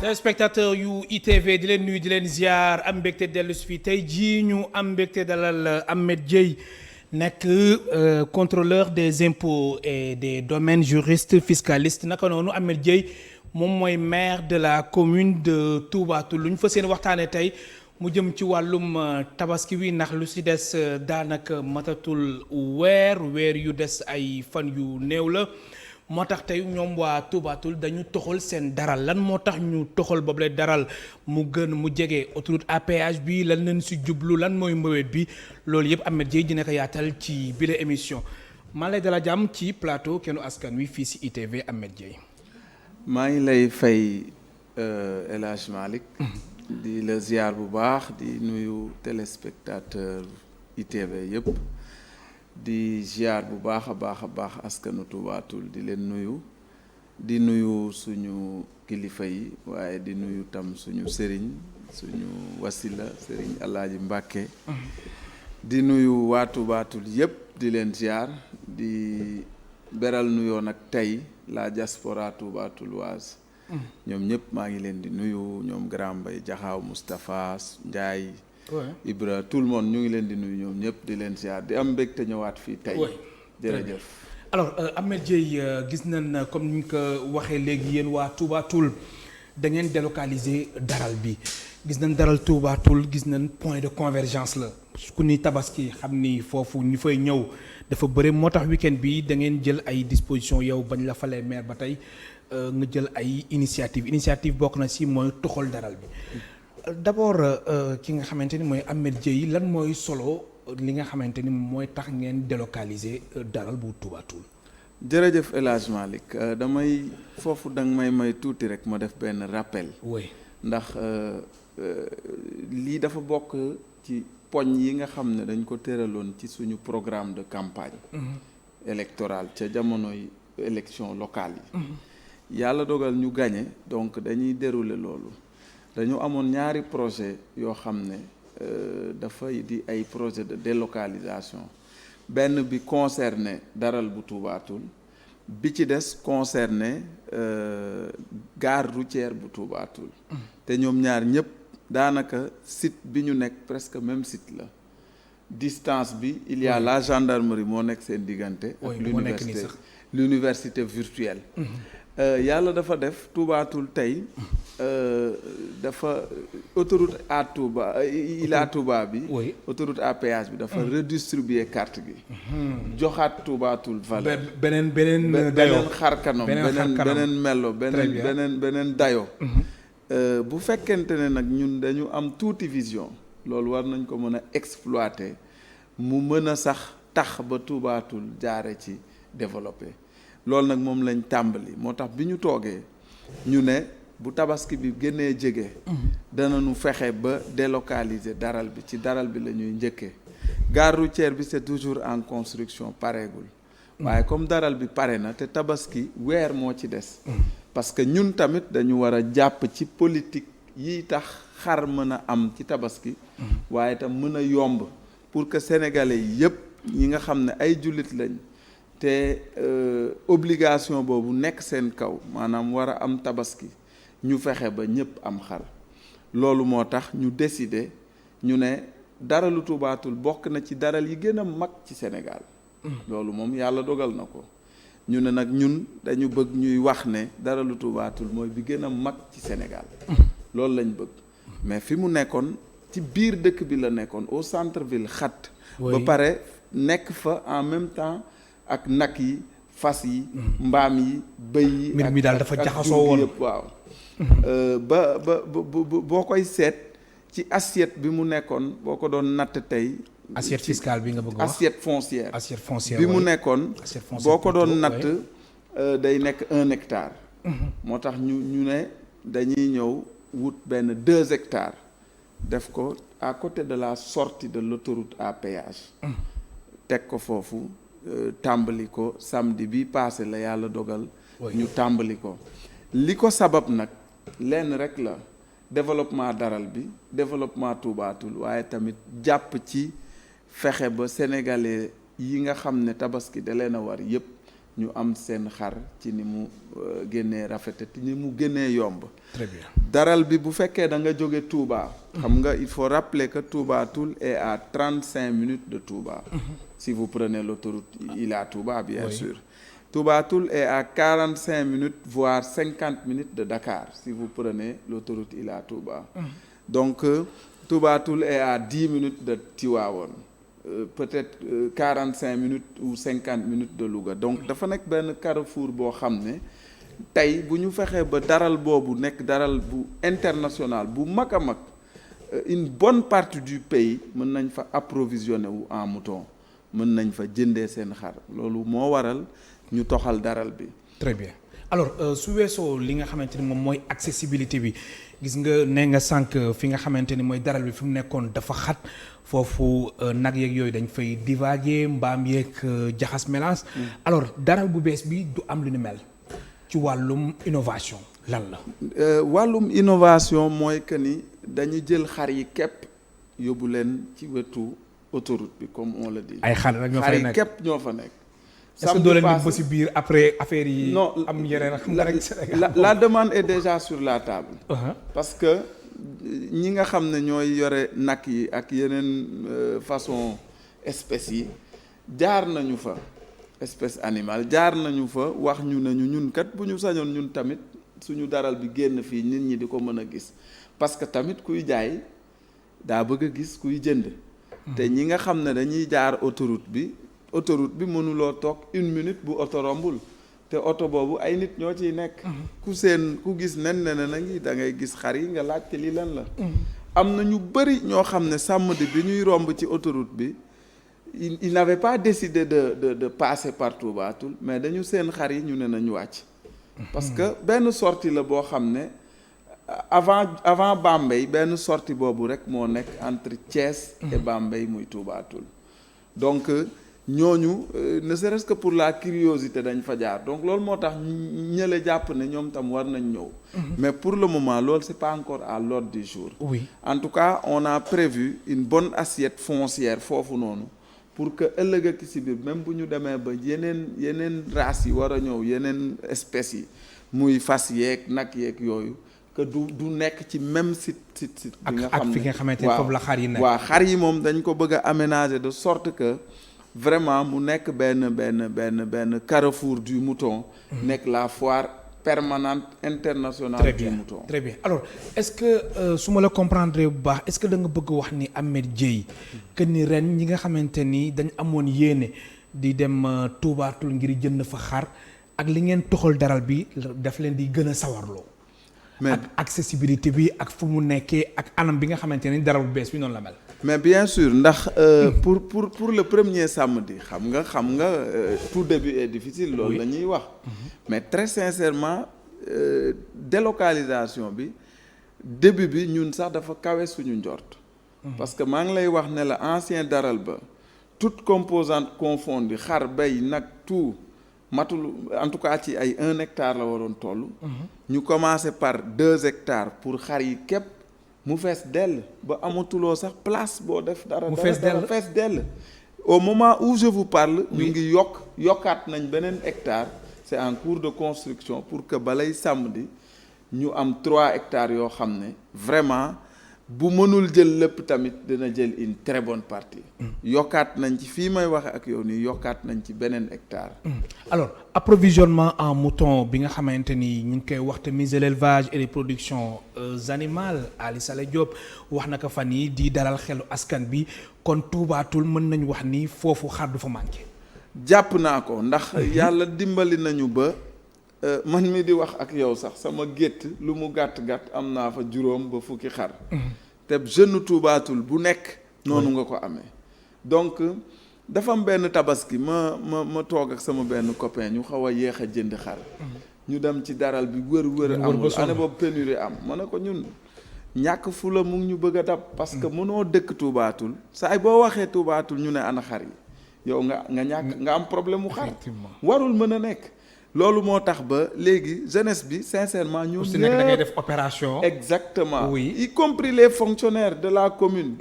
téléspectateur yu ITV di leen nuyu di leen ziar am mbégte dellu si fii tey jii ñu am mbégte dalal Ahmed Dieye nekk contrôleur des impôts et des domaines juriste fiscaliste naka noonu Ahmed Dieye moom mooy maire de la commune de Touba Toul lu ñu fas yéene waxtaanee tey mu jëm ci wàllum tabaski wi ndax lu si des daanaka matatul weer yu des ay fan yu néew la. moo tax tey ñoom waa Touba Toul dañu toxal seen daral lan moo tax ñu toxal boobule daral mu jege autoroute à péage bi lan leen si jublu lan mooy mbëwet bi loolu yëpp Ahmed Dieye dina ko yaatal ci bile émission maa lay dala jàmm ci plateau Kennu Askan Wi fii si ITV Ahmed Dieye. maa ngi lay fay El Hadj Malick di la ziar bu baax di nuyu téléspectateur ITV yëpp. di ziar bu baax a baax askanu Touba Toul di leen nuyu di nuyu suñu kilifa yi waaye di nuyu tam suñu sëriñ suñu wasila sëriñ Alaaji Mbàkke di nuyu waa Touba Toul yépp di leen ziar di beral nuyoo nag tey la diaspora Touba Touloise ñoom ñëpp maa ngi leen di nuyu ñoom Grand Mbaye Jaxaaw Moustapha Ndiaye Ibra tout le monde ñu ngi leen di nuyu ñoom ñëpp di leen ziar di am mbégte ñëwaat fii tey. jërëjëf. alors Ahmed Dieye gis nañ comme ni ñu ko waxee léegi yéen waa Touba Toul da ngeen délocaliser daral bi gis nañ daral Touba Toul gis nañ point de convergence la ku ni tabaski xam ni foofu ñu fay ñëw dafa bëri moo tax week-end bi da ngeen jël ay dispositions yow bañ la falee maire ba tey nga jël ay initiative bokk na si mooy toxal daral bi. d'abord ki nga xamante ni mooy Ahmed Dieye lan mooy solo li nga xamante ni mooy tax ngeen délocaliser daral bu Touba Toul. jërëjëf El Hadj Malick damay foofu danga may tuuti rek ma def benn rappel. oui ndax lii dafa bokk ci poñ yi nga xam ne dañ ko tëraloon ci suñu programme de campagne. électorale ca jamonoy élection locale yi. yàlla dogal ñu gagné donc dañuy dérouler loolu. dañu amoon ñaari projet yoo xam ne dafay di ay projet de délocalisation benn bi concerné daral bu Touba Toul bi ci des concerné gare routière bu Touba Toul te ñoom ñaar ñëpp daanaka site bi ñu nekk presque même site la distance bi il y a la gendarmerie moo nekk seen diggante ak l'université virtuelle yàlla dafa def Touba Toul tey dafa autoroute à Touba Ila Touba bi autoroute à péage bi dafa redistribuer carte gi joxaat Touba Toul valeur beneen xarkanam beneen mello beneen dayo bu fekkente ne nag ñun dañu am tuuti vision loolu war nañ ko mën a exploiter mu mën a sax tax ba Touba Toul jaare ci développer loolu nag moom lañ tàmbali moo tax bi ñu toogee ñu ne bu tabaski bi gënee jege. danañu fexe ba délocaliser daral bi ci daral bi la ñuy njëkkee gare routière bi c'est toujours en construction pareegul waaye comme daral bi pare na te tabaski weer moo ci des. parce que ñun tamit dañu war a jàpp ci politique yi tax xar mën a am ci tabaski. waaye tam mën a yomb pour que sénégalais yi yépp ñi nga xam ne ay jullit lañ. te obligation boobu nekk seen kaw maanaam war a am tabaski ñu fexe ba ñëpp am xar loolu moo tax ñu décider ñu ne daralu Touba Toul bokk na ci daral yi gën a mag ci Sénégal. loolu moom yàlla dogal na ko ñu ne nag ñun dañu bëgg ñuy wax ne daralu Touba Toul mooy bi gën a mag ci Sénégal. loolu lañ bëgg mais fi mu nekkoon ci biir dëkk bi la nekkoon au centre ville xat. ba pare nekk fa en même temps. ak nag yi fas yi mbaam yi bëy yi mbir mi daal dafa jaxasoo woon yëpp waaw ba boo koy seet ci assiette bi mu nekkoon boo ko doon natt tey assiette fiscale bi nga bëgg wax assiette foncière bi mu nekkoon boo ko doon natt day nekk 1 hectare moo tax ñu ne dañuy ñëw wut benn 2 hectares def ko à côté de la sortie de l'autoroute à péage teg ko foofu tàmbali ko samedi bi passé la yàlla dogal ñu tàmbali ko li ko sabab nag lenn rek la développement daral bi développement Touba Toul waaye tamit jàpp ci fexe ba sénégalais yi nga xam ne tabaski da leen a war yépp ñu am seen xar ci ni mu génnee rafete te ni mu génnee yomb. Très bien. daral bi bu fekkee da nga jóge Touba. xam nga il faut rappeler que Touba Toul est à 35 minutes de Touba. Si vous prenez l'autoroute Ila Touba bien sûr. Touba Toul est à 45 minutes voire 50 minutes de Dakar si vous prenez l'autoroute Ila Touba. Donc Touba Toul est à 10 minutes de Tivaouane. Peut-être 45 minutes ou 50 minutes de Louga donc dafa nekk benn carrefour boo xam ne tey bu ñu fexee ba daral boobu nekk daral bu international bu mag a mag une bonne partie du pays mën nañ fa approvisionner wu en mouton mën nañ fa jëndee seen xar loolu moo waral ñu toxal daral bi. Très bien alors su weesoo li nga xamante ni moom mooy accessibilité bi gis nga nee nga sànq fi nga xamante ni mooy daral bi fi mu nekkoon dafa xat foofu nag yeeg yooyu dañ fay divaguer mbaam yeeg jaxas mélange. Alors daral bu bees bi du am lu ni mel ci wàllum innovation lan la. wàllum innovation mooy que ni dañu jël xar yi képp yóbbu leen ci wetu autoroute bi comme on le dit. ay xar rek ñoo fay nekk xar yi képp ñoo fa nekk. est-ce que doo leen dem ba si biir après affaire yi. non am yeneen xam nga rek Sénégal la demande est déjà sur la table. Parce que ñi nga xam ne ñooy yore nag yi ak yeneen façon espèces yi jaar nañu fa espèce animale jaar nañu fa wax ñu nañu ñun kat bu ñu sañoon ñun tamit suñu daral bi génn fii nit ñi di ko mën a gis parce que tamit kuy jaay daa bëgg a gis kuy jënd. te ñi nga xam ne dañuy jaar autoroute bi mënuloo toog 1 minute bu oto rombul te oto boobu ay nit ñoo ciy nekk. ku gis nen na ngi da ngay gis xar yi nga laajte lii lan la. am na ñu bëri ñoo xam ne samedi bi ñuy romb ci autoroute bi il n'avait pas décidé de passer par Touba Toul mais dañu seen xar yi ñu ne nañu wàcc. parce que benn sortie la boo xam ne avant Bambey benn sortie boobu rek moo nekk entre Thiès et Bambey muy Touba Toul donc. ñooñu ne serait-ce que pour la curiosité dañ fa jaar donc loolu moo tax ñële jàpp ne ñoom tam war nañ ñëw. mais pour le moment loolu c'est pas encore à l'ordre du jour. Oui. En tout cas on a prévu une bonne assiette foncière foofu noonu pour que ëllëg ak si biir même bu ñu demee ba yeneen races yi war a ñëw yeneen espèces yi muy fas yeeg nag yeeg yooyu que du nekk ci même site bi nga xam ne ak fi nga xamante ne foofu la xar yi nekk. waaw xar yi moom dañ ko bëgg a aménager de sorte que. Vraiment mu nekk benn carrefour du mouton. nekk la foire permanente internationale du mouton. Très bien alors est-ce que su ma la comprendre bu baax est-ce que da nga bëgg wax ni Ahmed Dieye que ni ren ñi nga xamante ni dañ amoon yéene di dem Touba Toul ngir jënd fa xar ak li ngeen toxal daral bi daf leen di gën a sawarloo. mais ak accessibilité bi ak fu mu nekkee ak anam bi nga xamante ni daral bu bees bi noonu la mel. mais bien sûr ndax pour le premier samedi xam nga tout début est difficile loolu la ñuy wax mais très sincèrement délocalisation bi début bi ñun sax dafa kawe suñu njort parce que maa ngi lay wax ne la ancien daral ba toute composante confondue xar bay nag tout matul en tout cas ci ay 1 hectare la waroon toll ñu commencé par 2 hectares pour xar yi képp mu fees dell ba amatuloo sax place boo def dara fees dell au moment où je vous parle ñu ngi yokkaat nañ beneen hectare c'est en cours de construction pour que balay samedi ñu am 3 hectares yoo xam ne vraiment bu mënul jël lépp tamit dina jël une très bonne partie yokkaat nañ ci fii may waxe ak yow nii yokkaat nañ ci beneen hectare alors approvisionnement en mouton bi nga xamante ni ñu ngi koy waxte mise l'élevage et les productions animales Ali Saleh Diop wax na ko fan yi di dalal xelu askan bi kon Touba Toul mën nañu wax ni foofu xar du fa manqué. jàpp naa ko ndax yàlla dimbali nañu ba man mi di wax ak yow sax sama gétt lu mu gàtt-gàtt am naa fa juróom ba fukki xar te jeune Touba Toul bu nekk noonu nga ko amee donc dafa am benn tabaski ma toog ak sama benn copain ñu xaw a yéex a jënd xar ñu dem ci daral bi wër amul année boobu pénurie am ma ne ko ñun ñàkk fu la mu ngi ñu bëgg a dab parce que mënoo dëkk Touba Toul saay boo waxee Touba Toul ñu ne ana xar yi yow nga ñàkk nga am problème mu xar warul mën a nekk loolu moo tax ba léegi jeunesse bi sincèrement ñoom ñëpp da ngay def opération. exactement oui y compris les fonctionnaires de la commune.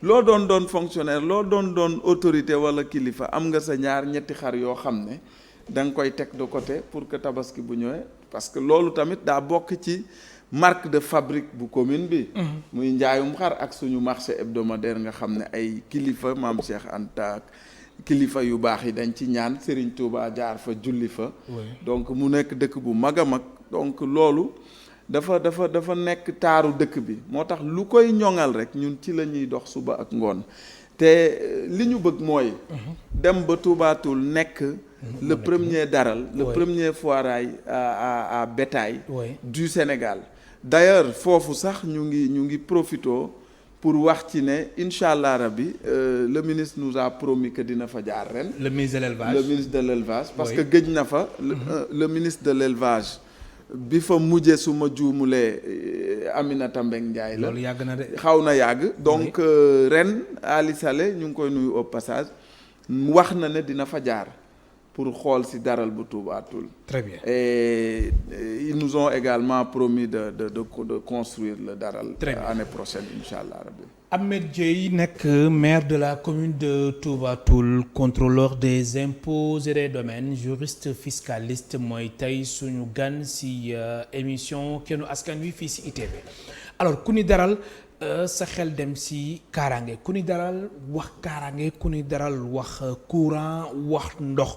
loo doon fonctionnaire loo doon autorité wala kilifa am nga sa ñaar ñetti xar yoo xam ne da nga koy teg de côté pour que tabaski bu ñëwee parce que loolu tamit daa bokk ci marque de fabrique bu commune bi. muy njaayum xar ak suñu marché hebdomadaire nga xam ne ay kilifa maam Cheikh Anta kilifa yu baax yi dañ ci ñaan Serigne Touba jaar fa julli fa. donc mu nekk dëkk bu mag a mag donc loolu dafa nekk taaru dëkk bi moo tax lu koy ñoŋal rek ñun ci la ñuy dox suba ak ngoon te li ñu bëgg mooy. dem ba Touba Toul nekk. le premier daral le premier foirail à bétail. du Sénégal d'ailleurs foofu sax ñu ngi profito pour wax ci ne incha allah rabbi le ministre nous a promis que dina fa jaar ren. le ministre de l'élevage parce que gëj na fa. le ministre de l'élevage bi fa mujjee su ma juumulee Aminata Mbengue Ndiaye la. loolu yàgg na de. xaw na yàgg donc ren Ali Saleh ñu ngi koy nuyu au passage wax na ne dina fa jaar. pour xool ci daral bu Touba Toul. Très bien. Et ils nous ont également promis de construire le daral. Année prochaine inchallah rabbi. Ahmed Dieye nekk maire de la commune de Touba Toul, contrôleur des impôts et des domaines, juriste fiscaliste mooy tey suñu gan ci émission Kennu Askan Wi fii ci ITV. alors ku ni daral sa xel dem ci kaaraange ku ni daral wax kaaraange ku ni daral wax courant wax ndox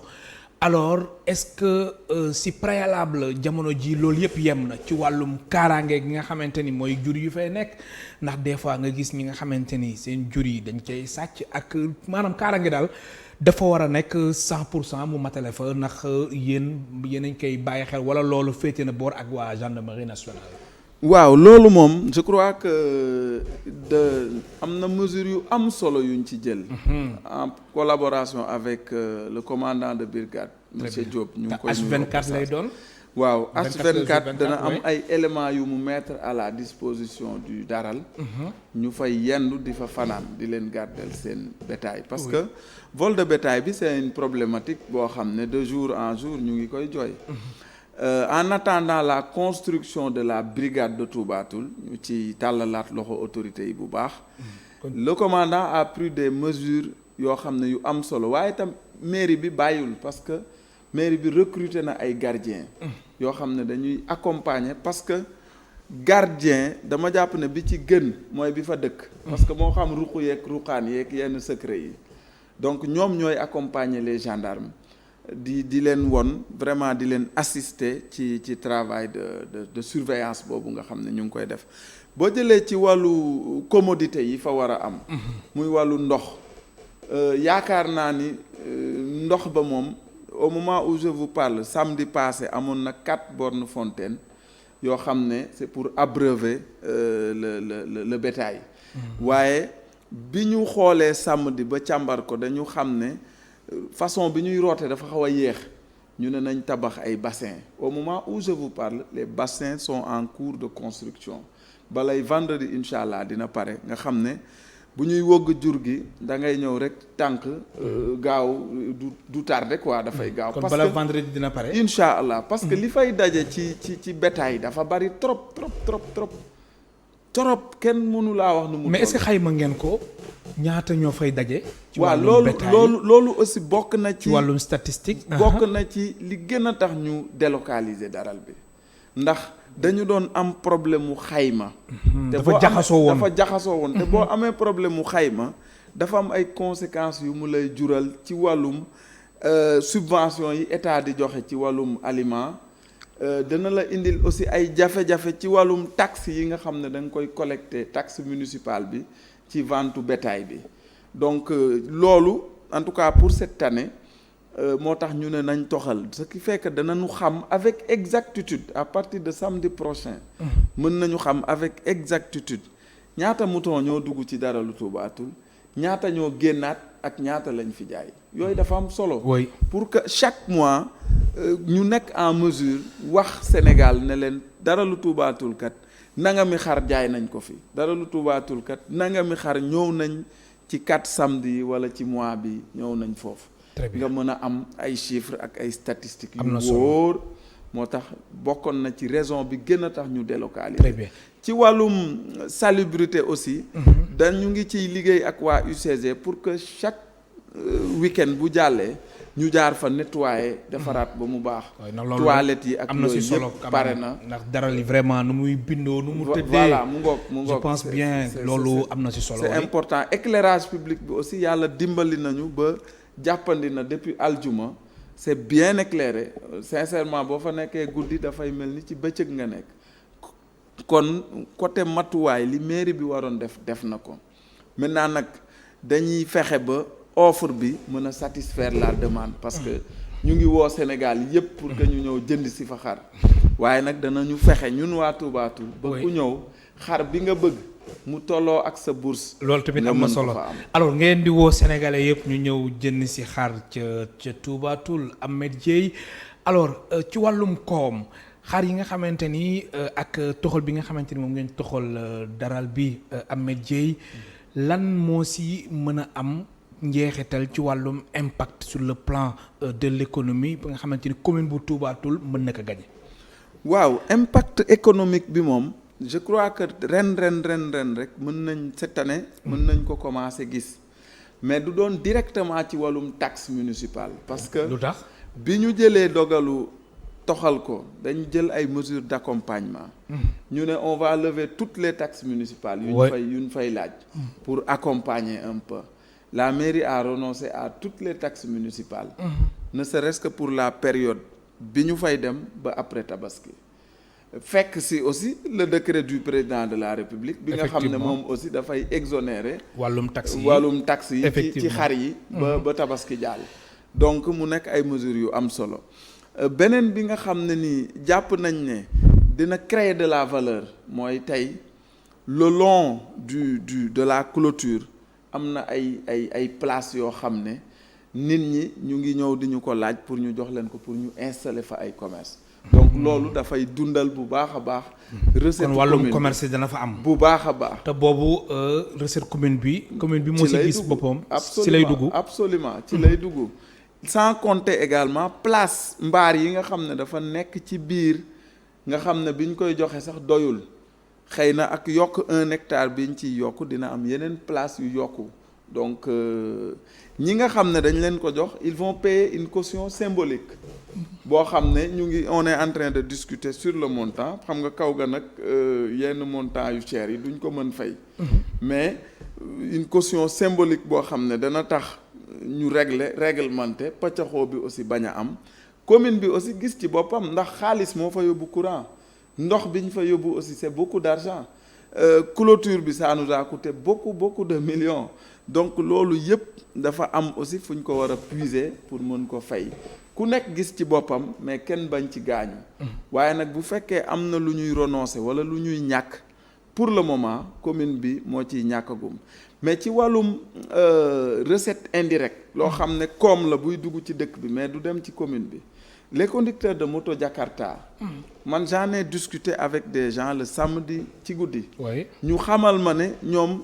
alors est-ce que ci préalable jamono ji loolu yëpp yem na ci wàllum kaaraange gi nga xamante ni mooy jur yu fay nekk ndax des fois nga gis ñi nga xamante ni seen jur yi dañ koy sàcc ak maanaam kaaraange daal dafa war a nekk 100% mu matale fa ndax yéen añ koy bàyyi xel wala loolu féete na boor ak waa gendarmerie nationale. waaw loolu moom je crois que am na mesure yu am solo yuñ ci jël. en collaboration avec le commandant de brigade. monsieur Diop ñu ngi koy nuyu H24 lay doon. waaw H24 dana am ay éléments yu mu mettre à la disposition du daral. ñu fay yendu di fa fanaan di leen gardel seen bétail. parce que vol de bétail bi c'est une problématique boo xam ne de jour en jour ñu ngi koy jooy. En attendant la construction de la brigade de Touba Toul ñu ci tàllalaat loxo autorités yi bu baax. le commandant a pris des mesures yoo xam ne yu am solo waaye itam mairie bi bàyyiwul parce que mairie bi recruter na ay gardiens. yoo xam ne dañuy accompagner parce que gardien dama jàpp ne bi ci gën mooy bi fa dëkk. parce que moo xam ruqu yeeg ruqaan yeeg yenn secret yi donc ñoom ñooy accompagner les gendarmes. di leen won vraiment di leen assister ci travail de surveillance boobu nga xam ne ñu ngi koy def boo jëlee ci wàllu commodité yi fa war a am. muy wàllu ndox yaakaar naa ni ndox ba moom au moment où je vous parle samedi passé amoon na 4 bornes fontaines yoo xam ne c'est pour abreuver le bétail. waaye bi ñu xoolee samedi ba càmbar ko dañu xam ne. façon bi ñuy roote dafa xaw a yéex ñu ne nañ tabax ay bassins au moment où je vous parle les bassins sont en cours de construction balay vendredi incha allah dina pare nga xam ne bu ñuy wogg jur gi da ngay ñëw rek tànk gaaw du tardé quoi dafay gaaw. kon bala vendredi dina pare. incha allah parce que li fay daje ci bétail dafa bari trop kenn mënu laa wax nu mu. mais est-ce que xayma ngeen ko. ñaata ñoo fay daje. ci wàllum bétail loolu aussi bokk na ci wàllum statistique. bokk na ci li gën a tax ñu délocaliser daral bi ndax dañu doon am problème mu xayma. te dafa jaxasoo woon te boo amee problème mu xayma dafa am ay conséquences yu mu lay jural ci wàllum subvention yi état di joxe ci wàllum aliment dana la indil aussi ay jafe-jafe ci wàllum taxe yi nga xam ne da nga koy collecter taxe municipale bi. ci vente bétail bi donc loolu en tout cas pour cette année moo tax ñu ne nañ toxal ce qui fait que danañu xam avec exactitude à partir de samedi prochain mën nañu xam avec exactitude ñaata mouton ñoo dugg ci daralu Touba Toul ñaata ñoo génnaat ak ñaata lañ fi jaay yooyu dafa am solo pour que chaque mois ñu nekk en mesure wax Sénégal ne leen daralu Touba Toul kat nangami xar jaay nañ ko fi daralu Touba Toul kat nangami xar ñëw nañ ci 4 samedi yi wala ci mois bi ñëw nañ foofu nga mën a am ay chiffres ak ay statistiques yu wóor moo tax bokkoon na ci raison bi gën a tax ñu délocaliser ci wàllum salubrité aussi dañu ngi ciy liggéey ak waa UCG pour que chaque week-end bu jàllee ñu jaar fa nettoyer defaraat ba mu baax. toilettes yi ak yooyu yëpp pare na. ndax daral yi vraiment nu muy bindoo nu mu tëddee. voilà mu ngoog je pense bien loolu am na ci solo. c'est important éclairage public bi aussi yàlla dimbali nañu ba jàppandi na depuis aljuma c'est bien éclairé sincèrement boo fa nekkee guddi dafay mel ni ci bëccëg nga nekk. kon côté matuwaay li mairie bi waroon def na ko maintenant nag dañuy fexe ba offre bi mën a satisfaire la demande parce que ñu ngi woo Sénégal yépp pour que ñu ñëw jënd si fa xar waaye nag danañu fexe ñun waa Touba Toul ba ku ñëw xar bi nga bëgg mu tolloo ak sa bourse. loolu tamit am na solo alors ngeen di woo sénégalais yépp ñu ñëw jënd si xar ca Touba Toul Ahmed Dieye alors ci wàllum koom. xar yi nga xamante ni ak toxal bi nga xamante ni moom ngeen toxal daral bi Ahmed Dieye lan moo si mën a am njeexital ci wàllum impact sur le plan de l'économie ba nga xamante ni commune bu Touba Toul mën na ko gagner. waaw impact économique bi moom je crois que ren rek mën nañ cette année mën nañ ko commencer gis mais du doon directement ci wàllum taxe municipale parce que lu tax bi ñu jëlee dogalu toxal ko dañ jël ay mesures d'accompagnement ñu ne on va lever toutes les taxes municipales yu ñu fay laaj pour accompagner un peu la mairie a renoncé à toutes les taxes municipales ne serait-ce que pour la période bi ñu fay dem ba après tabaski fekk si aussi le décret du président de la République bi nga xam ne moom aussi dafay exonérer wàllum taxe yi ci xar yi ba tabaski jàll donc mu nekk ay mesures yu am solo beneen bi nga xam ne ni jàpp nañ ne dina créer de la valeur mooy tey le long de la clôture am na ay places yoo xam ne nit ñi ñu ngi ñëw di ñu ko laaj pour ñu jox leen ko pour ñu installer fa ay commerce donc loolu dafay dundal bu baax a baax recette kon wàllum commerce dana fa am bu baax a baax te boobu recette commune bi moo si gis boppam ci lay dugg absolument ci lay dugg sans compter également place mbaar yi nga xam ne dafa nekk ci biir nga xam ne bi ñu koy joxe sax doyul xëy na ak yokk 1 hectare bi ñu ciy yokk dina am yeneen place yu yokku donc ñi nga xam ne dañ leen ko jox ils vont payer une caution symbolique boo xam ne on est en train de discuter sur le montant xam nga kaw ga nag yenn montant yu cher yi duñ ko mën fay mais une caution symbolique boo xam ne dana tax ñu réglementé paccaxoo bi aussi bañ a am commune bi aussi gis ci boppam ndax xaalis moo fa yóbbu courant ndox bi ñu fa yóbbu aussi c'est beaucoup d'argent clôture bi ça nous a coûté beaucoup de millions donc loolu yëpp dafa am aussi fu ñu ko war a puiser pour mën ko fay ku nekk gis ci boppam mais kenn bañ ci gaañu waaye nag bu fekkee am na lu ñuy renoncer wala lu ñuy ñàkk pour le moment commune bi moo ciy ñàkkagum mais ci wàllum recette indirecte loo xam ne koom la buy dugg ci dëkk bi mais du dem ci commune bi les conducteurs de moto Jakarta man j'en ai discuté avec des gens le samedi ci guddi ñu xamal ma ne ñoom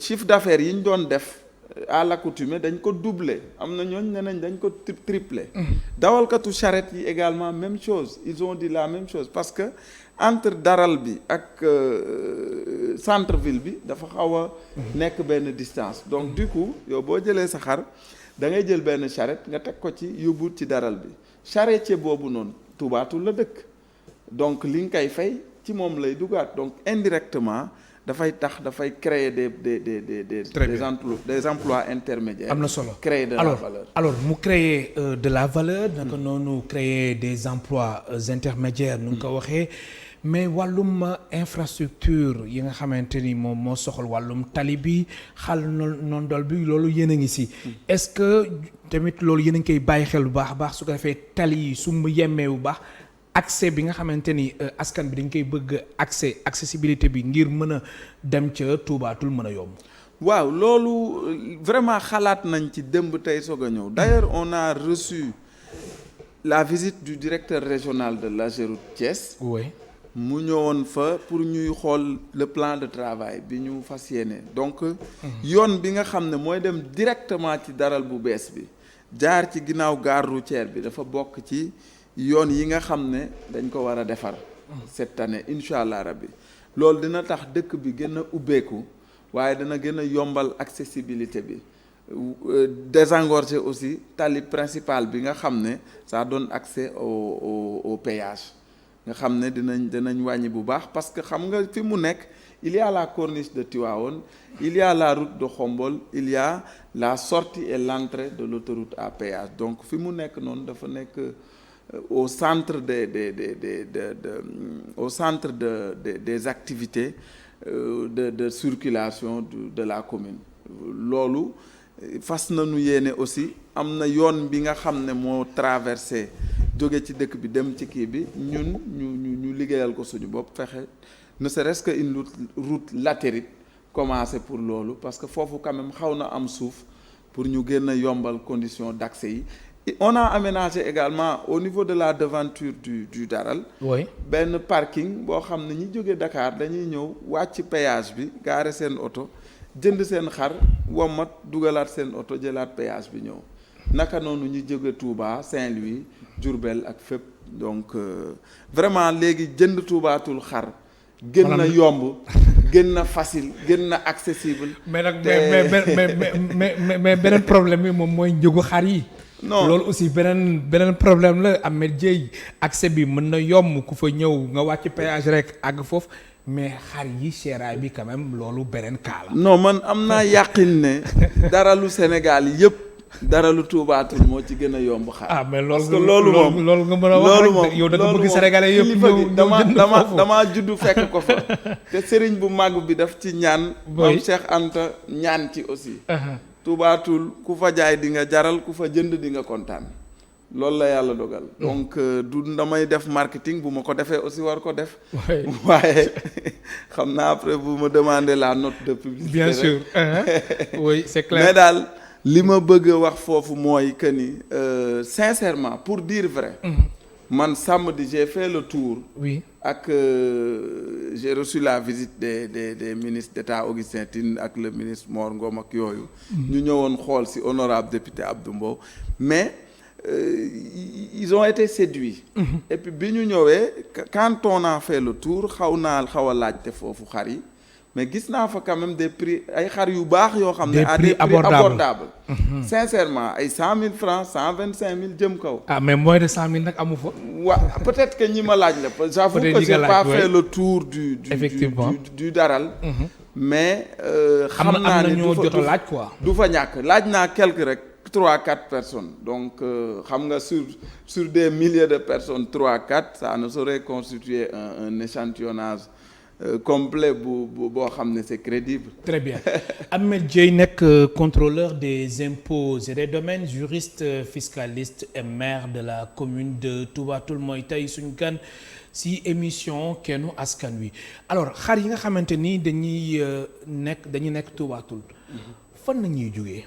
chiffre d'affaires yi ñu doon def à l'accoutumée dañ ko doubler am na ñooñ ne nañ dañ ko tripler dawalkatu charrette yi également même chose ils ont dit la même chose parce que entre daral bi ak centre ville bi dafa xaw a nekk benn distance donc du coup yow boo jëlee sa xar da ngay jël benn charrette nga teg ko ci yóbbu ci daral bi charretier boobu noonu Touba Toul la dëkk donc li nga koy fay ci moom lay dugaat donc indirectement dafay créer des emplois intermédiaires. am na solo créer de la valeur. alors mu créer de la valeur. naka noonu créer des emplois intermédiaires. nu nga ko waxee mais wàllum infrastructure yi nga xamante ni moom moo soxal wàllum tali bi xal noonu dol bi loolu yéen a ngi si. est-ce que tamit loolu yéen a ngi koy bàyyi xel bu baax a baax su ko defee tali yi su mu yemmee bu baax. accès bi nga xamante ni askan bi dañ koy bëgg accessibilité bi ngir mën a dem ca Touba Toul mën a yomb. waaw loolu vraiment xalaat nañ ci démb tey soog a ñëw d'ailleurs on a reçu la visite du directeur régional de l'AGEROUTE Thiès. oui mu ñëwoon fa pour ñuy xool le plan de travail bi ñu fas yéene donc yoon bi nga xam ne mooy dem directement ci daral bu bees bi jaar ci ginnaaw gare routière bi dafa bokk ci yoon yi nga xam ne dañ ko war a defar cette année incha allah rabbi loolu dina tax dëkk bi gën a ubbeeku waaye dina gën a yombal accessibilité bi désengorger aussi tali principal bi nga xam ne ça donne accès au péage nga xam ne dinañ wàññi bu baax parce que xam nga fi mu nekk il y a la corniche de Tivaouane il y a la route de Khombole il y a la sortie et l'entrée de l'autoroute à péage donc fi mu nekk noonu dafa nekk au centre au centre des activités de circulation de la commune loolu fas nañu yéene aussi am na yoon bi nga xam ne moo traversé jóge ci dëkk bi dem ci kii bi ñun ñu liggéeyal ko suñu bopp fexe ne serait-ce que une route latérite commencé pour loolu parce que foofu quand même xaw na am suuf pour ñu gën a yombal condition d'accès yi. On a aménagé également au niveau de la devanture du Daral. Oui. benn parking boo xam ne ñi jóge Dakar dañuy ñëw wàcc péage bi gaare seen oto jënd seen xar wommat dugalaat seen oto jëlaat péage bi ñëw naka noonu ñi jóge Touba Saint-Louis Diourbel ak fépp donc vraiment léegi jënd Toubaatul xar gën na yomb gën na facile gën na accessible. mais nag mais beneen problème bi moom mooy njëgu xar yi. non loolu aussi beneen problème la Ahmed Dieye accès bi mën na yomb ku fa ñëw nga wàcc péage rek àgg foofu mais xar yi seeraay bi quand même loolu beneen cas la. non man am naa yàqin ne dara lu Sénégal yëpp dara lu tuubaatul moo ci gën a yomb xar. ah mais loolu moom loolu nga mën a wax rek yow da nga bëgg Sénégalais yëpp ñëw damaa juddu fekk ko fa te sëriñ bu màgg bi daf ci ñaan. moom Cheikh Anta ñaan ci aussi. Toubaatul ku fa jaay di nga jaral ku fa jënd di nga kontaan loolu la yàlla dogal. donc du damay def marketing bu ma ko defee aussi war ko def. waaye xam naa après vous me demandez la note de publicité. bien sûr oui c'est clair. mais daal li ma bëgg a wax foofu mooy que ni sincèrement pour dire vrai. man samedi j'ai fait le tour. oui ak j'ai reçu la visite des ministres d'État Augustin Tine ak le ministre Mor Ngom ak yooyu. ñu ñëwoon xool ci honorable député Abdou Mbow mais ils ont été séduits. et puis bi ñu ñëwee quand on a fait le tour xaw a laajte foofu xar yi mais gis naa fa quand même des prix ay xar yu baax yoo xam ne. à des prix abordables. sincèrement ay 100 000 francs 125 000 jëm kaw. ah mais moins de 100 000 nag amu fa. waaw peut-être que ñi ma laaj la. j'avoue que j'ai pas fait le tour du Daral. mais xam naa ne ñoo jot a laaj quoi. du fa ñàkk laaj naa quelque rek 3-4 personnes donc xam nga sur des milliers de personnes 3-4 ça ne saurait constituer un échantillonnage. complet boo xam ne c'est crédible. Très bien Ahmed Dieye nekk contrôleur des impôts et des domaines juriste fiscaliste et maire de la commune de Toubatoul mooy tey suñu gan ci émission Kennu Askan Wi alors xar yi nga xamante ni dañuy nekk Toubatoul fan la ñuy jógee.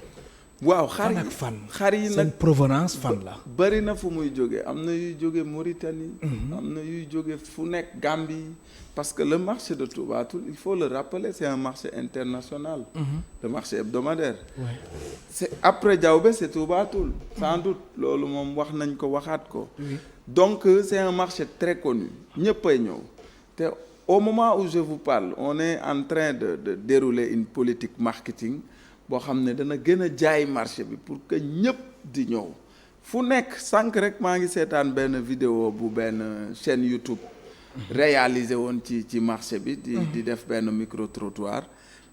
waaw xar yi nag seen provenance fan la. bari na fu muy jóge am na yuy jóge Mauritanie. am na yuy jóge fu nekk Gambie. parce que le marché de Toubatoul il faut le rappeler c'est un marché international. Le marché hebdomadaire. Ouais. c'est après Diaoubé c'est Toubatoul. sans doute loolu moom wax nañ ko waxaat ko. donc c'est un marché très connu ñëppay ñëw te au moment où je vous parle on est en train de dérouler une politique marketing. boo xam ne dana gën a jaay marché bi pour que ñëpp di ñëw fu nekk sànq rek maa ngi seetaan benn vidéo bu benn chaîne YouTube réalisé woon ci marché bi di def benn micro trottoir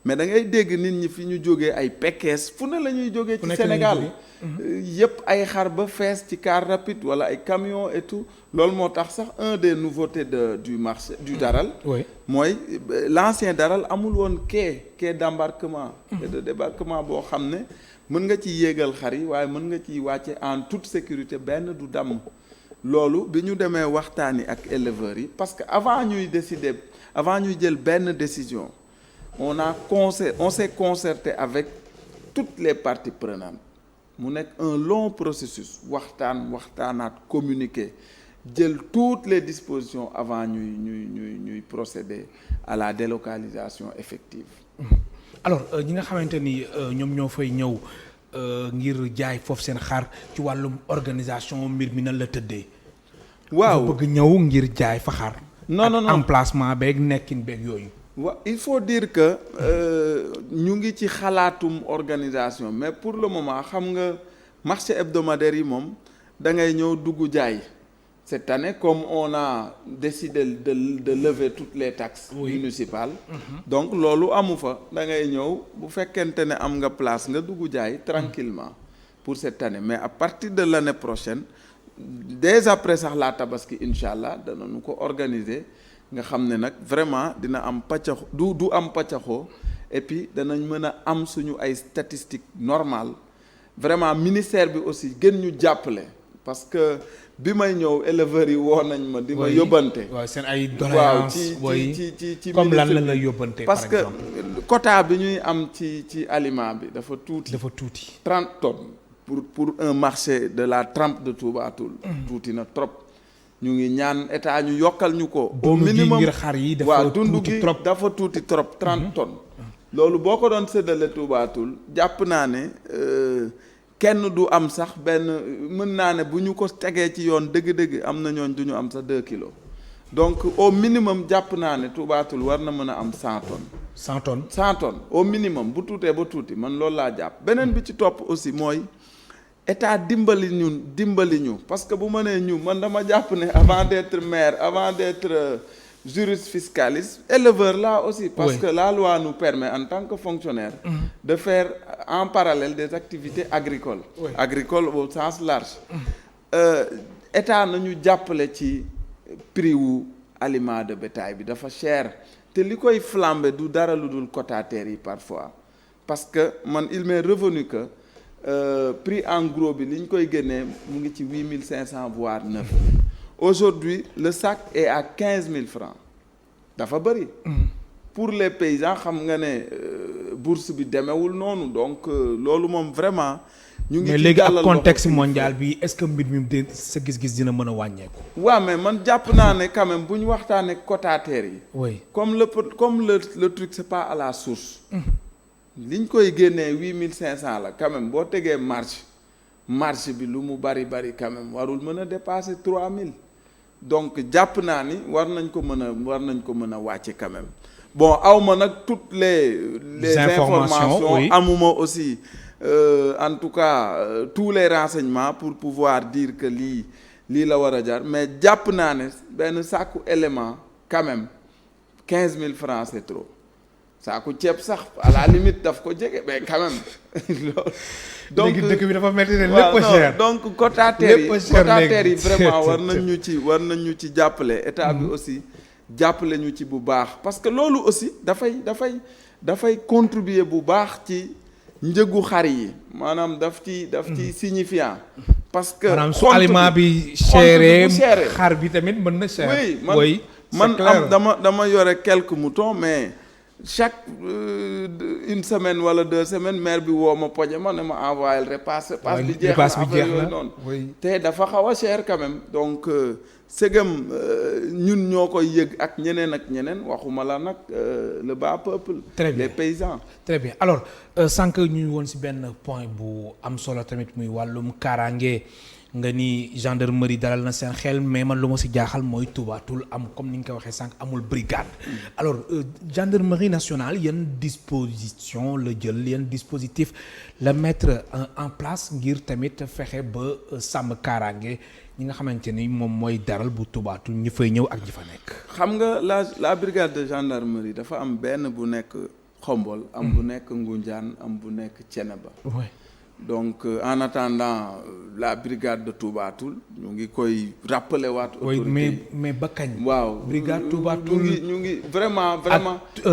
mais da ngay dégg nit ñi fi ñu jógee ay Pekes fu ne la ñuy jógee ci Sénégal yëpp ay xar ba fees ci car rapide wala ay camion et tout loolu moo tax sax un des nouveautés du marché du Daral mooy l'ancien Daral amul woon quai d'embarquement et de débarquement boo xam ne mën nga ci yéegal xar yi waaye mën nga ciy wàcce en toute sécurité benn du damm loolu bi ñu demee waxtaani ak éleveurs yi parce que avant ñuy jël benn décision on s'est concerté avec toutes les parties prenantes mu nekk un long processus waxtaanaat communiquer jël toutes les dispositions avant ñuy procéder à la délocalisation effective. alors ñi nga xamante ni ñoom ñoo fay ñëw ngir jaay foofu seen xar ci wàllum organisation mbir mi nan la tëddee. waaw bëgg ñëw ngir jaay fa xar. non emplacement beeg nekkin beeg yooyu. il faut dire que ñu ngi ci xalaatum organisation mais pour le moment xam nga marché hebdomadaire yi moom da ngay ñëw dugg jaay. Cette année, comme on a décidé de lever toutes les taxes municipales, donc loolu amu fa da ngay ñëw bu fekkente ne am nga place nga dugg jaay tranquillement pour cette année mais à partir de l'année prochaine dès après sax la tabaski incha allah danañu ko organiser nga xam ne nag vraiment dina am pàccaxoo du am pàccaxoo et puis danañ mën a am suñu ay statistiques normales vraiment ministère bi aussi gën ñu jàppale parce que bi may ñëw éleveurs yi woo nañ ma di ma yóbbante waaw seen ay doléances ci comme lan la yóbbante parce que quota bi ñuy am ci aliment bi dafa tuuti 30 tonnes pour un marché de la trempe de Toubatoul tuuti na trop ñu ngi ñaan état ñu yokkal ñu ko au minimum ngir xar yi waaw dund gi dafa tuuti trop 30 tonnes loolu boo ko doon séddale Toubatoul jàpp naa ne kenn du am sax benn mën naa ne bu ñu ko tegee ci yoon dëgg-dëgg am na ñooñ du ñu am sax 2 kilos donc au minimum jàpp naa ne Toubatoul war na mën a am 100 tonnes. 100 tonnes 100 tonnes au minimum bu tuutee ba tuuti man loolu laa jàpp beneen bi ci topp aussi mooy état dimbali ñu parce que bu ma nee ñu man dama jàpp ne avant d'être maire avant d'être juriste fiscaliste éleveur là aussi parce que la loi nous permet en tant que fonctionnaire de faire en parallèle des activités agricoles agricoles au sens large état nañu jàppale ci prix wu aliment de bétail bi dafa cher te li koy flambé du dara lu dul quotataires yi parfois parce que man il m'est revenu que prix en gros bi li ñu koy génnee mu ngi ci 8500 voire 9000 aujourd'hui le sac est à 15000 francs dafa bëri pour les paysans xam nga ne bourse bi demewul noonu donc loolu moom vraiment ñu ngi mais léegi ak contexte mondial bi est-ce que mbir mi sa gis-gis dina mën a wàññeeku waaw mais man jàpp naa ne quand même bu ñu waxtaanee quotataires yi oui comme le truc c'est pas à la source li ñu koy génnee 8500 la quand même boo tegee marge bi lu mu bari quand même warul mën a dépasser 3000 donc jàpp naa ni war nañ ko mën a wàcce quand même bon awma nag toutes les informations oui. Amuma aussi en tout cas tous les renseignements pour pouvoir dire que lii la war a jar mais jàpp naa ne benn sàkku élément quand même 15000 francs c'est trop saaku ceeb sax à la limite daf ko jege mais quand même loolu donc dëkk bi dafa metti ne lépp cher donc quotataires yi vraiment war nañ ñu ci jàppale état bi aussi jàppale ñu ci bu baax parce que loolu aussi dafay contribuer bu baax ci njëgu xar yi maanaam daf ci signifiant parce que maanaam su aliment bi chéré xar bi tamit mën na cher oui man dama yore quelques moutons mais chaque une semaine wala 2 semaines maire bi woo ma poñe ma ne ma envoyé repasse bi jeex na affaire yooyu noonu te dafa xaw a cher quand même donc sëgam ñun ñoo koy yëg ak ñeneen waxuma la nag le bas peuple les paysans très bien alors sànq ñu woon ci benn point bu am solo tamit muy wàllum kaaraange nga ni gendarmerie dalal na seen xel mais man lu ma ci jaaxal mooy Toubatoul am comme ni nga ko waxee sànq amul brigade alors gendarmerie nationale yan disposition la jël yan dispositif la mettre en place ngir tamit fexe ba sàmm kaaraange ñi nga xamante ni moom mooy daral bu Toubatoul ñi fay ñëw ak ñi fa nekk. xam nga la brigade de gendarmerie dafa am benn bu nekk Xombol am bu nekk Ngoundiane am bu nekk Thiénaba. donc en attendant la brigade de Toubatoul ñu ngi koy rappeler waat autorité mais ba kañ. waaw brigade Toubatoul ñu ngi vraiment.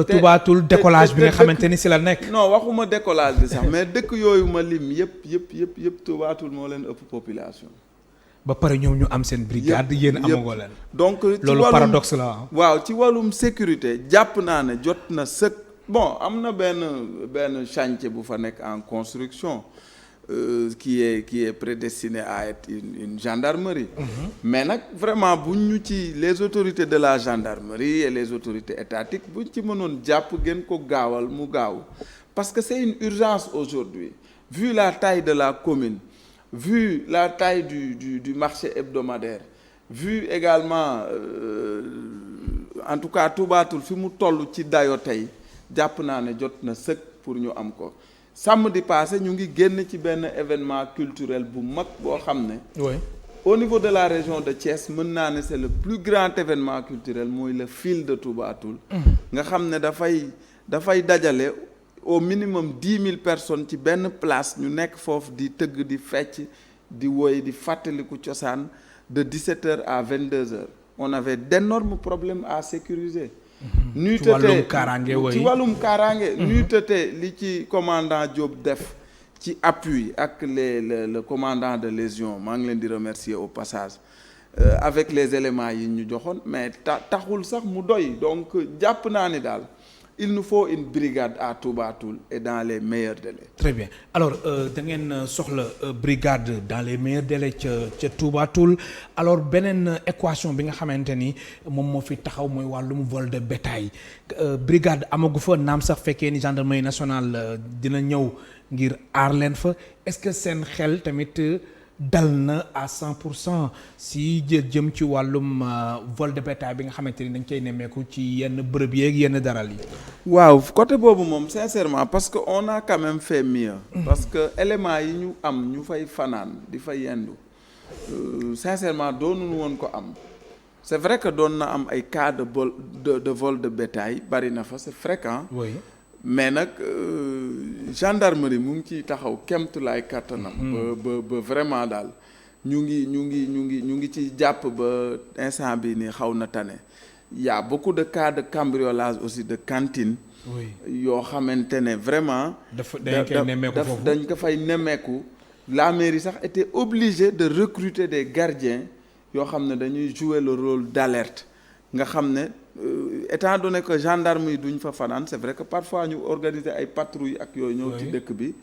Toubatoul décollage bi nga xamante ni ci la nekk. non waxuma décollage bi sax mais dëkk yooyu ma lim yëpp Toubatoul moo leen ëpp population. ba pare ñoom ñu am seen brigade yéen amagoo leen. donc loolu paradoxe la waaw ci wàllum sécurité jàpp naa ne jot na sëkk bon am na benn chantier bu fa nekk en construction. Qui est prédestiné à être une gendarmerie. Mais nag vraiment buñ ñu ci les autorités de la gendarmerie et les autorités étatiques buñ ci mënoon jàpp gën ko gaawal mu gaaw parce que c'est une urgence aujourd'hui vu la taille de la commune vu la taille du marché hebdomadaire vu également en tout cas Touba Toul fi mu toll ci dayo tey jàpp naa ne jot na sëkk pour ñu am ko samedi passé ñu ngi génn ci benn événement culturel bu mag boo xam ne au niveau de la région de Thiès mën naa ne c'est le plus grand événement culturel mooy le fil de Touba Toul nga xam ne dafay dajale au minimum 10 000 personnes ci benn place ñu nekk foofu di tëgg di fecc di woy di fàttaliku cosaan de 17h à 22h on avait d'énormes problèmes à sécuriser nuy tëtee ci wàllum kaaraange nuy tëtee li ci commandant Diop def ci appui ak le commandant de légion maa ngi leen di remercier au passage avec les éléments yi ñu joxoon mais taxul sax mu doy donc jàpp naa ni daal il nous faut une brigade à Touba Toul et dans les meilleurs délais. Très bien alors da ngeen soxla brigade dans les meilleurs délais ca Touba Toul alors beneen équation bi nga xamante ni moom moo fi taxaw mooy wàllum vol de bétail brigade amagu fa naam sax fekkee ni gendarmerie nationale dina ñëw ngir aar leen fa est-ce que seen xel tamit dal na à 100% si jëm ci wàllum vol de bétail bi nga xamante ni dañ koy nemmeeku ci yenn bërëb yeeg yenn daral yi. waaw côté boobu moom sincèrement parce que on a quand même fait mieux. parce que éléments yi ñu am ñu fay fanaan di fa yendu sincèrement doonuñu woon ko am c'est vrai que doon na am ay cas de vol de bétail bari na fa c'est fréquent. oui. mais nag gendarmerie mu ngi ciy taxaw kemtulaay kàttanam ba vraiment daal ñu ngi ci jàpp ba instant bi ni xaw na tane y a beaucoup de cas de cambriolage aussi de cantine yoo xamante ne vraiment dañ ko fay nemmeeku la mairie sax était obligée de recruter des gardiens yoo xam ne dañuy jouer le rôle d'alerte nga xam ne étant donné que gendarme yi duñ fa fanaan c'est vrai que parfois ñu organiser ay patrouilles ak yooyu ñëw ci dëkk bi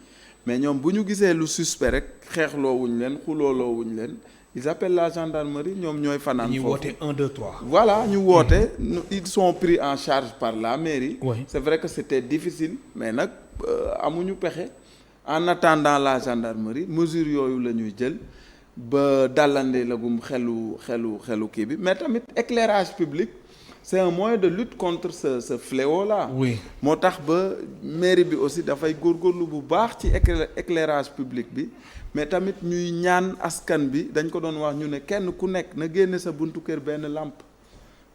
mais ñoom bu ñu gisee lu suspect rek xeexloo wuñ leen xulooloo wuñ leen ils appellent la gendarmerie ñoom ñooy fanaan foofu. ñu woote 1 2 3. voilà ñu woote ils sont pris en charge par la mairie. c'est vrai que c'était difficile mais nag amuñu pexe en attendant la gendarmerie mesure yooyu la ñuy jël ba dallande lagum xelu kii bi mais tamit éclairage public. c'est un moyen de lutte contre ce fléau là. oui moo tax ba mairie bi aussi dafay góorgóorlu bu baax ci éclairage public bi mais tamit ñuy ñaan askan bi dañ ko doon wax ñu ne kenn ku nekk na génne sa buntu kër benn lampe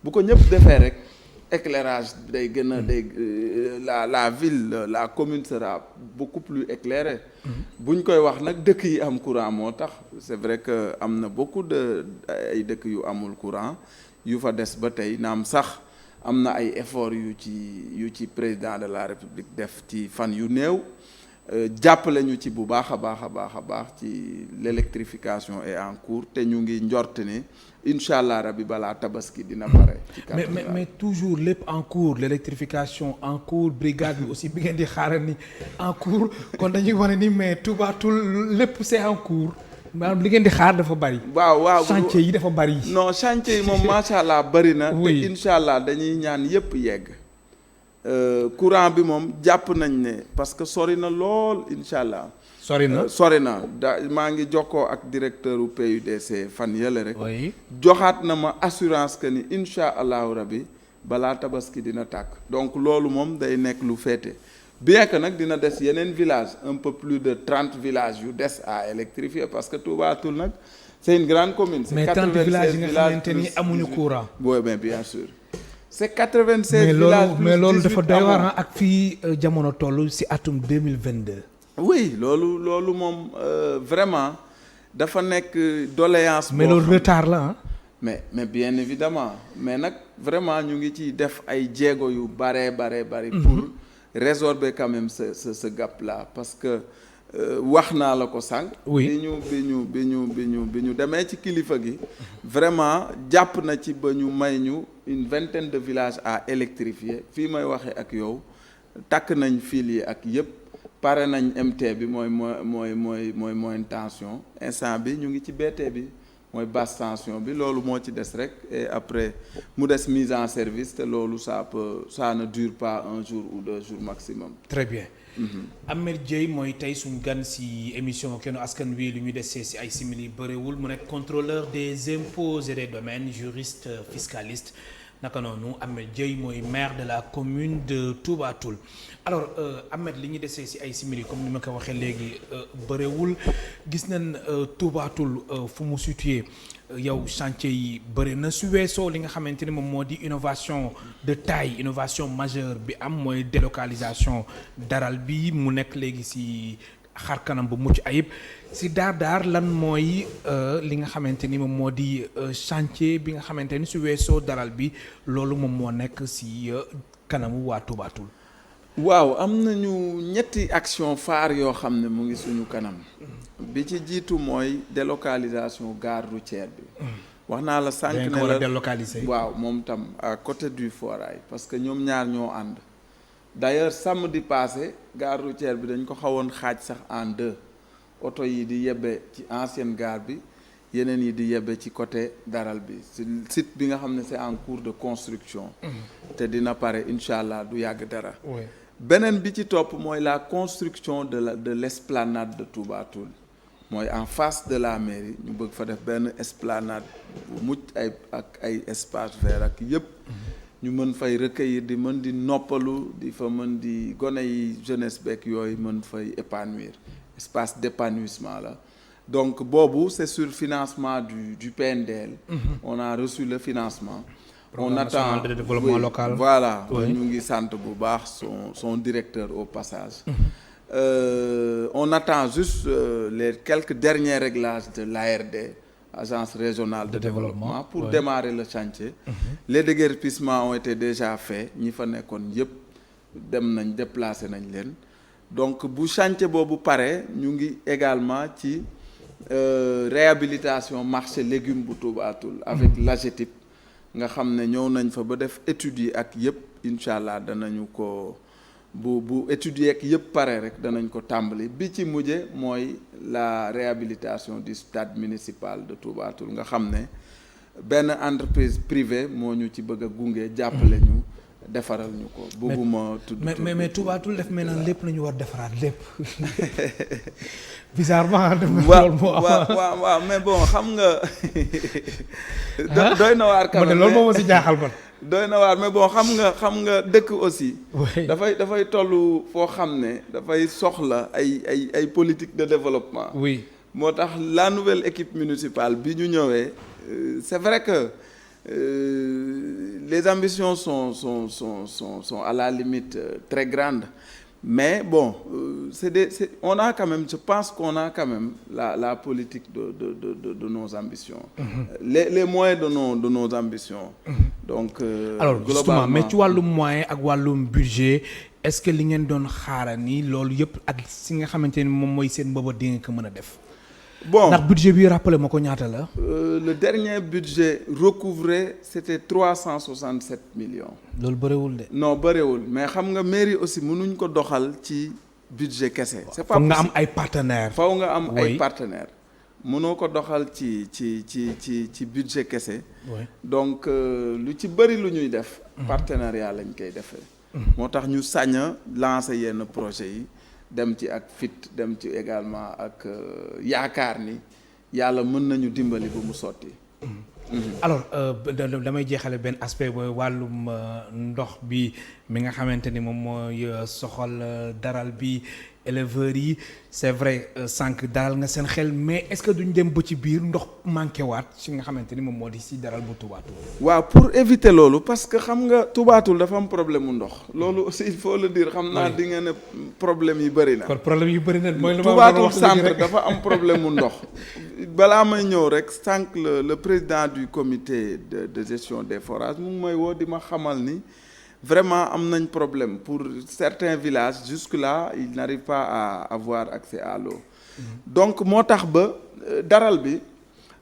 bu ko ñëpp defee rek éclairage day gën a day la ville la commune sera beaucoup plus éclairée. buñ koy wax nag dëkk yi am courant moo tax c'est vrai que am na beaucoup de ay dëkk yu amul courant. yu fa des ba tey naam sax am na ay efforts yu ci président de la république def ci fan yu néew jàppale ñu ci bu baax a baax ci l'électrification est en cours te ñu ngi njort ne incha allah rabi balaa tabaski dina pare. mais toujours lépp en cours l'électrification en cours brigade bi aussi bi ngeen di xaaral ni en cours kon dañuy wane ni mais Touba Toul lépp c'est en cours. maanaam li ngeen di xaar dafa bari. waaw chantier yi dafa bari. non chantier yi moom macha allah bari na. te incha allah dañuy ñaan yépp yegg. courant bi moom jàpp nañ ne parce que sori na lool incha allah. sori na maa ngi jokkoo ak directeur u PUDC fan yële rek. joxaat na ma assurance que ni incha allahu rabi balaa tabaski dina tàkk donc loolu moom day nekk lu féete. bien que nag dina des yeneen village un peu plus de 30 villages yu des à électrifier parce que Touba Toul nag c'est une grande commune. mais 30 villages yi nga xamante ni amuñu courant. oui mais bien sûr. c'est 96 villages mais loolu dafa doy waar ak fii jamono toll ci atum 2022. oui loolu moom vraiment dafa nekk doléance. mais loolu retard la mais bien évidemment mais nag vraiment ñu ngi ci def ay jéego yu bari pour. résorber quand même ce gap là parce que wax naa la ko sànq. bi ñu demee ci kilifa gi. vraiment jàpp na ci ba ñu may ñu une vingtaine de villages à électrifier fii may waxee ak yow takk nañ fil yi ak yëpp pare nañ MT bi mooy moyenne tension instant bi ñu ngi ci BT bi mooy basse tension bi loolu moo ci des rek et après mu des mise en service te loolu ça ne dure pas un jour ou 2 jours maximum. très bien. Ahmed Dieye mooy tey suñ gan ci émission Kenu Askan Wi lu ñu desee ci ay simili bëriwul mu nekk contrôleur des impôts et des domaines juriste fiscaliste naka noonu Ahmed Dieye mooy maire de la commune de Touba Toul. alors Ahmed li ñu desee ci ay simili comme ni ma ko waxee léegi bëriwul gis nañ Touba Toul fu mu situé yow chantier yi bëri na su weesoo li nga xamante ni moom moo di innovation de taille innovation majeure bi am mooy délocalisation daral bi mu nekk léegi ci xar kanam bu mucc ayib ci daar lan mooy li nga xamante ni moom moo di chantier bi nga xamante ni su weesoo daral bi loolu moom moo nekk ci kanamu waa Touba Toul. waaw am nañu ñetti action phare yoo xam ne mu ngi suñu kanam bi ci jiitu mooy délocalisation gare routière bi wax naa la sànq ne la délocaliser waaw moom tam à côté du foirail parce que ñoom ñaar ñoo ànd d'ailleurs samedi passé gare routière bi dañ ko xawoon xaaj sax en deux oto yi di yebbe ci ancienne gare bi yeneen yi di yebbe ci côté daral bi site bi nga xam ne c'est en cours de construction te dina pare incha allah du yàgg dara beneen bi ci topp mooy la construction de l'esplanade de Touba Toul mooy en face de la mairie ñu bëgg fa def benn esplanade bu mucc ay ak ay espace vert ak yëpp ñu mën fay recueillir di mën di noppalu di fa mën di gone yi jeunesse beeg yooyu mën fay épanouir espace d'épanouissement la donc boobu c'est sur financement du PNDL on a reçu le financement on attend de développement local voilà ñu ngi sant bu baax son directeur au passage on attend juste les quelques derniers réglages de l'ARD agence régionale de développement pour démarrer le chantier les déguerpissements ont été déjà faits ñi fa nekkoon yëpp dem nañ déplacer nañ leen donc bu chantier boobu pare ñu ngi également ci réhabilitation marché légumes bu Touba Toul avec l'AGETIP nga xam ne ñëw nañ fa ba def études yi ak yëpp incha allah danañu ko bu études yi ak yëpp pare rek danañ ko tàmbali bi ci mujje mooy la réhabilitation du stade municipal de Touba Toul nga xam ne benn entreprise privée moo ñu ci bëgg a gunge jàppale ñu defaral ñu ko bëgguma tudd mais Touba Toul def mel na lépp la ñu war defaraat lépp bizarrement waaw mais bon xam nga doy na waar quand même loolu moo ma si jaaxal man doy na waar mais bon xam nga dëkk aussi dafay tollu foo xam ne dafay soxla ay politique de développement oui moo tax la nouvelle équipe municipale bi ñu ñëwee c'est vrai que les ambitions sont à la limite très grandes mais bon on a quand même je pense qu'on a quand même la politique de nos ambitions les moyens de nos ambitions donc alors justement mais ci wàllum moyen ak wàllum budget est-ce que li ngeen doon xaara ni loolu yëpp ak si nga xamante ni moom mooy seen mbëbët di nga ko mën a def bon ndax budget bi rappelé ma ko ñaata la le dernier budget recouvré c'était 367 millions loolu bëriwul de non bëriwul mais xam nga mairie aussi mënuñ ko doxal ci budget kese c'est pas foog nga am ay partenaires faw nga am ay partenaires mënoo ko doxal ci budget kese donc lu ci bëri lu ñuy def partenariat lañ koy defee moo tax ñu sañ a lancer yenn projet yi dem ci ak fit dem ci également ak yaakaar ni yàlla mën nañu dimbali ba mu sotti. alors damay jeexale benn aspect booy wàllum ndox bi mi nga xamante ni moom mooy soxal daral bi éleveurs yi c'est vrai sànq daral nga seen xel mais est-ce que duñ dem ba ci biir ndox manqué waat si nga xamante ni moom moo di si daral bu Touba Toul. waaw pour éviter loolu parce que xam nga Touba Toul dafa am problème mu ndox loolu aussi il faut le dire xam naa di nga ne problème yi bëri na. kon problème yi bëri na mooy lu ma Touba Toul centre dafa am problème mu ndox balaa may ñëw rek sànq le président du comité de gestion des forages mu ngi may woo di ma xamal ni. Vraiment am nañ problème pour certains villages jusque-là ils n'arrivent pas à avoir accès à l'eau donc moo tax ba daral bi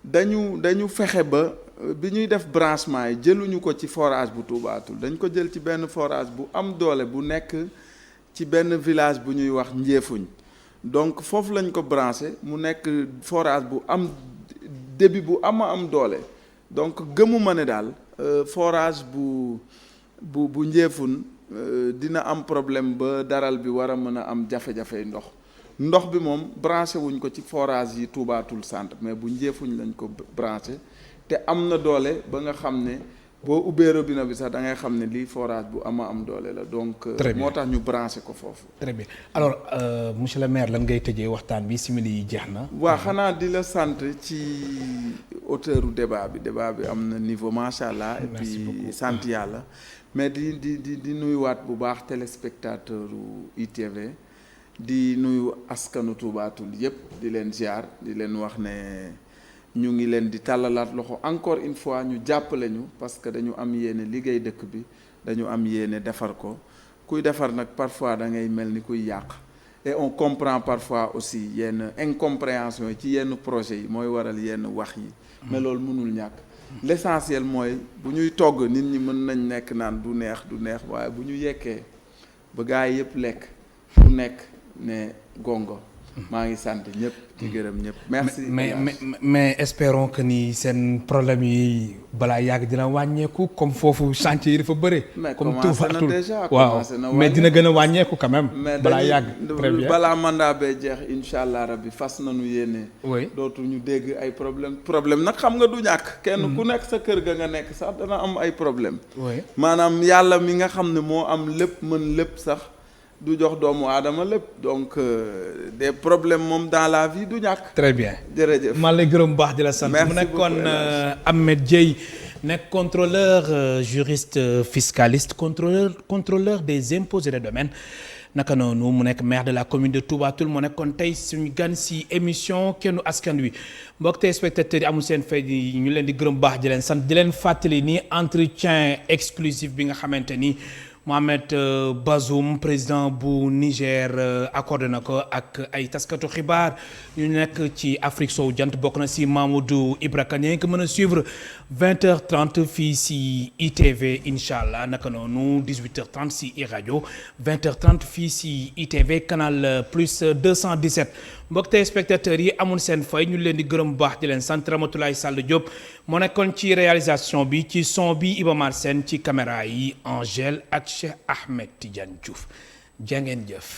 dañu fexe ba bi ñuy def branchement yi jëluñu ko ci forage bu Touba Toul dañ ko jël ci benn forage bu am doole bu nekk ci benn village bu ñuy wax Njéefuñ donc foofu lañ ko branché mu nekk forage bu am débit bu am doole donc gëmuma ne daal forage bu Njéefun dina am problème ba daral bi war a mën a am jafe-jafe ndox bi moom branché wuñ ko ci forage yi Touba Toul centre mais bu Njéefuñ lañ ko branché te am na doole ba nga xam ne boo ubbee robinet bi sax da ngay xam ne lii forage bu am doole la donc moo tax ñu branché ko foofu. très bien alors monsieur le maire lan ngay tëjee waxtaan bi simili yi jeex na. waa xanaa di la sant ci auteuru débat bi am na niveau macha allah. et puis sant yàlla. mais di nuyuwaat bu baax téléspectateur ITV di nuyu askanu Touba Toul yëpp di leen ziar di leen wax ne ñu ngi leen di tàllalaat loxo encore une fois ñu jàppale ñu parce que dañu am yéene liggéey dëkk bi dañu am yéene defar ko kuy defar nag parfois da ngay mel ni kuy yàq et on comprend parfois aussi yenn incompréhension yi ci yenn projet yi mooy waral yenn wax yi mais loolu mënul ñàkk l'essentiel mooy bu ñuy togg nit ñi mën nañ nekk naan du neex waaye bu ñu yekkee ba gaa yi yëpp lekk ku nekk ne gongo maa ngi sant ñëpp di gërëm ñëpp merci. mais espérons que ni seen problème yi balaa yàgg dina wàññeeku comme foofu chantier yi dafa bëri. comme tout partout waaw mais dina gën a wàññeeku quand même. balaa yàgg très bien balaa mandat bee jeex incha allah rabbi fas nañu yéene. oui dootuñu dégg ay problème nag xam nga du ñàkk. kenn ku nekk sa kër ga nga nekk sax dana am ay problème. oui maanaam yàlla mi nga xam ne moo am lépp mën lépp sax. du jox doomu aadama lépp donc des problèmes moom dans la vie du ñàkk. très bien jërëjëf maa lay gërëm baax di la sant. mu nekkoon Ahmed Dieye nekk contrôleur juriste fiscaliste contrôleur des impôts et des domaines naka noonu mu nekk maire de la commune de Touba Toul mu nekkoon tey suñu gan si émission kennu askan wi mbokk téléspectateurs yi amul seen fay ñu leen di gërëm baax di leen sant di leen fàttali ni entretien exclusif bi nga xamante ni. Mohamed Bazoum président bu Niger accordé na ko ak ay taskatu xibaar ñu nekk ci Afrique sowu jant bokk na si Mamadou Ibra Kane nga mën a suivre 20h30 fii si ITV incha allah naka noonu 18h30 si iRadio 20h30 fii si ITV canal plus 217 mbokk téléspectateurs yi amul seen fay ñu leen di gërëm bu baax di leen sant Ramatoulaye Sall Diop moo nekkoon ci réalisation bi ci son bi Iba Mar Sène ci caméra yi Angèle ak Cheikh Ahmed Tidiane Diouf jaa ngeen jëf.